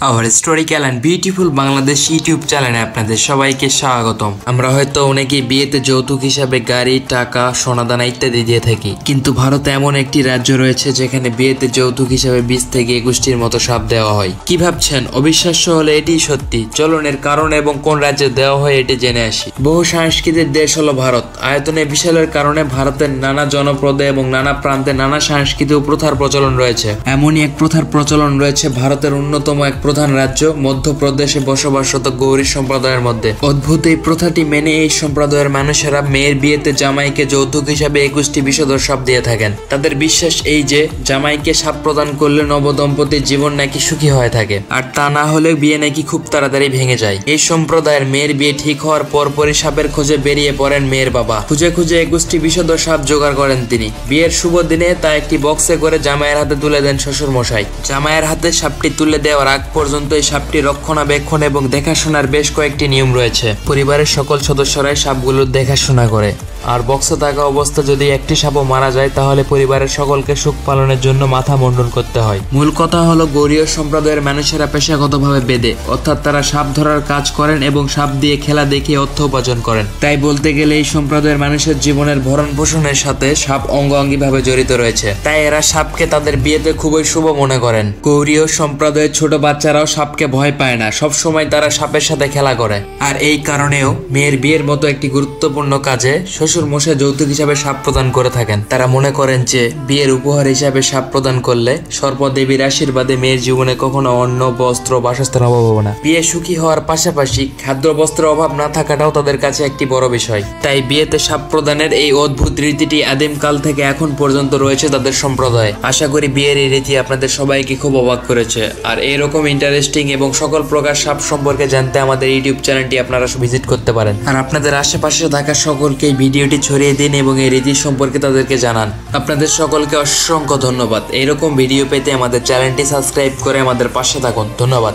Hour historical and beautiful Bangladesh YouTube চ্যানেলে আপনাদের সবাইকে স্বাগতম। আমরা হয়তো অনেকেই বিয়েতে যৌতুক হিসাবে গাড়ি, টাকা, সোনাদানা ইত্যাদি দিয়ে থাকি, কিন্তু ভারতে এমন একটি রাজ্য রয়েছে যেখানে বিয়েতে যৌতুক হিসাবে 20 থেকে 21টির মতো সাপ দেওয়া হয়। কি ভাবছেন? অবিশ্বাস্য হলে এটিই সত্যি। চলুন এর কারণ এবং কোন রাজ্যে দেওয়া হয় এটি জেনে আসি। বহু সাংস্কৃতিক দেশ হলো ভারত। আয়তনে বিশালের কারণে ভারতের নানা জনপদে এবং নানা প্রান্তে নানা সাংস্কৃতিক প্রথার প্রচলন রয়েছে। এমনই এক প্রথার প্রচলন রয়েছে ভারতের অন্যতম এক প্রধান রাজ্য মধ্যপ্রদেশে বসবাসরত গৌরী সম্প্রদায়ের মধ্যে। অদ্ভুত এই প্রথাটি মেনে এই সম্প্রদায়ের মানুষেরা মেয়ের বিয়েতে জামাইকে যৌতুক হিসাবে 21টি বিষধর সাপ দিয়ে থাকেন। তাদের বিশ্বাস এই যে জামাইকে সাপ প্রদান করলে নবদম্পতির জীবন নাকি সুখী হয়ে থাকে, আর তা না হলে বিয়ে নাকি খুব তাড়াতাড়ি ভেঙে যায়। এই সম্প্রদায়ের মেয়ের বিয়ে ঠিক হওয়ার পরপরই সাপের খোঁজে বেরিয়ে পড়েন মেয়ের বাবা। খুঁজে খুঁজে 21টি বিষধর সাপ জোগাড় করেন তিনি। বিয়ের শুভ দিনে তা একটি বক্সে করে জামাইয়ের হাতে তুলে দেন শ্বশুর মশাই। জামাইয়ের হাতে সাপটি তুলে দেওয়ার আগ পর্যন্ত এই সাপটি রক্ষণাবেক্ষণ এবং দেখাশোনার বেশ কয়েকটি নিয়ম রয়েছে। পরিবারের সকল সদস্যরাই সাপগুলোর দেখাশোনা করে, আর বক্সে থাকা অবস্থা যদি একটি সাপও মারা যায় তাহলে পরিবারের সকলকে সুখ পালনের জন্য মাথা মুন্ডন করতে হয়। মূল কথা হলো গৌরীয় সম্প্রদায়ের মানুষেরা পেশাগতভাবে বেদে, অর্থাৎ তারা সাপ ধরার কাজ করেন এবং সাপ দিয়ে খেলা দেখিয়ে অর্থ উপার্জন করেন। তাই বলতে গেলে এই সম্প্রদায়ের মানুষের জীবনের ভরণ পোষণের সাথে সাপ অঙ্গাঙ্গিভাবে জড়িত রয়েছে। তাই এরা সাপকে তাদের বিয়েতে খুবই শুভ মনে করেন। গৌরীয় সম্প্রদায়ের ছোট বাচ্চারাও সাপকে ভয় পায় না, সব সময় তারা সাপের সাথে খেলা করে। আর এই কারণেও মেয়ের বিয়ের মতো একটি গুরুত্বপূর্ণ কাজে শ্বশুর মশাই যৌতুক হিসাবে সাপ প্রদান করে থাকেন। তারা মনে করেন যে বিয়ের উপহার হিসাবে সাপ প্রদান করলে সর্পদেবীর আশীর্বাদে মেয়ের জীবনে কখনো অন্ন, বস্ত্র, বাসস্থান অভাব হবে না। বিয়ে সুখী হওয়ার পাশাপাশি খাদ্য বস্ত্রের অভাব না থাকাটাও তাদের কাছে একটি বড় বিষয়। তাই বিয়েতে সাপ প্রদানের এই অদ্ভুত রীতিটি আদিমকাল থেকে এখন পর্যন্ত রয়েছে তাদের সম্প্রদায়ে। আশা করি বিয়ের এই রীতি আপনাদের সবাইকে খুব অবাক করেছে। আর এরকম ইন্টারেস্টিং এবং সকল প্রকার সাপ সম্পর্কে জানতে আমাদের ইউটিউব চ্যানেলটি আপনারা ভিজিট করতে পারেন। আর আপনাদের আশেপাশে থাকা সকলকে এই ভিডিওটি ছড়িয়ে দিন এবং এই রীতি সম্পর্কে তাদেরকে জানান। আপনাদের সকলকে অসংখ্য ধন্যবাদ। এরকম ভিডিও পেতে আমাদের চ্যানেলটি সাবস্ক্রাইব করে আমাদের পাশে থাকুন। ধন্যবাদ।